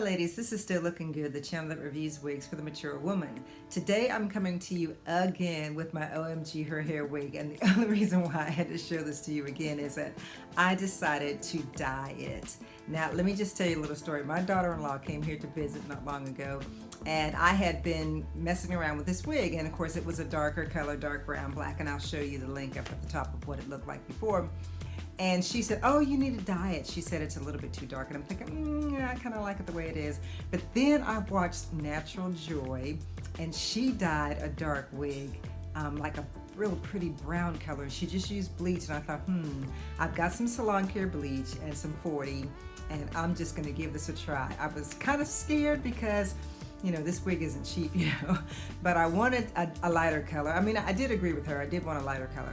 ladies, this is Still Looking Good, the channel that reviews wigs for the mature woman. Today I'm coming to you again with my OMG Her Hair wig, and the only reason why I had to show this to you again is that I decided to dye it. Now let me just tell you a little story. My daughter-in-law came here to visit not long ago, and I had been messing around with this wig, and of course it was a darker color, dark brown black, and I'll show you the link up at the top of what it looked like before. And she said, oh, you need to dye it. She said it's a little bit too dark. And I'm thinking, I kind of like it the way it is. But then I watched Natural Joy, and she dyed a dark wig, like a real pretty brown color. She just used bleach, and I thought, I've got some salon care bleach and some 40, and I'm just gonna give this a try. I was kind of scared because, you know, this wig isn't cheap, you know, but I wanted a lighter color. I mean, I did agree with her. I did want a lighter color.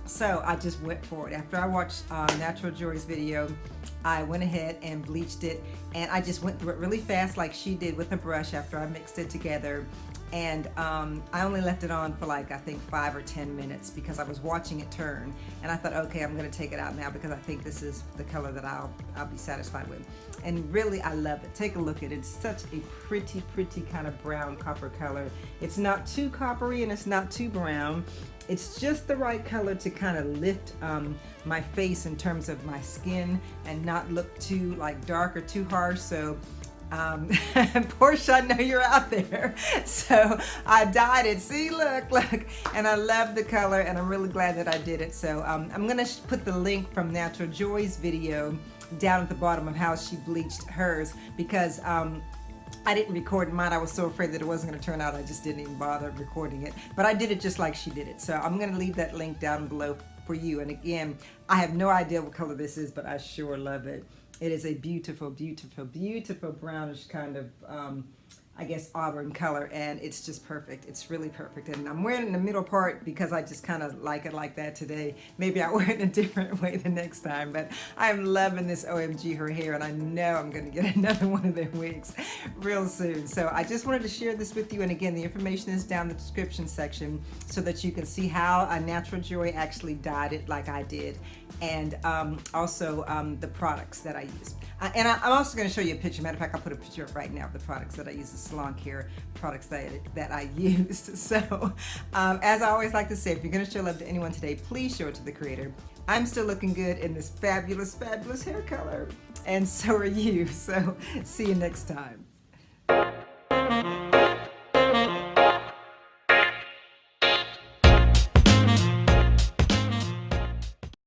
So I just went for it. After I watched Natural Joy's video, I went ahead and bleached it, and I just went through it really fast like she did with a brush after I mixed it together. And I only left it on for like, I think 5 or 10 minutes because I was watching it turn, and I thought, okay, I'm gonna take it out now because I think this is the color that I'll be satisfied with. And really, I love it. Take a look at it. It's such a pretty kind of brown copper color. It's not too coppery and it's not too brown. It's just the right color to kind of lift my face in terms of my skin and not look too like dark or too harsh. So Portia, I know you're out there. So I dyed it. See, look, and I love the color, and I'm really glad that I did it. So I'm gonna put the link from Natural Joy's video down at the bottom of how she bleached hers, because I didn't record mine. I was so afraid that it wasn't going to turn out, I just didn't even bother recording it. But I did it just like she did it. So I'm going to leave that link down below for you. And again, I have no idea what color this is, but I sure love it. It is a beautiful brownish kind of, I guess, auburn color, and it's just perfect. It's really perfect. And I'm wearing it in the middle part because I just kind of like it like that today. Maybe I'll wear it in a different way the next time, but I'm loving this OMG Her Hair, and I know I'm going to get another one of their wigs real soon. So I just wanted to share this with you, and again, the information is down in the description section so that you can see how a Natural Joy actually dyed it like I did, and also the products that I use. And I'm also going to show you a picture. Matter of fact, I'll put a picture up right now of the products that I use, the salon care products that I used. So, as I always like to say, if you're going to show love to anyone today, please show it to the creator. I'm still looking good in this fabulous hair color, and so are you. So, see you next time.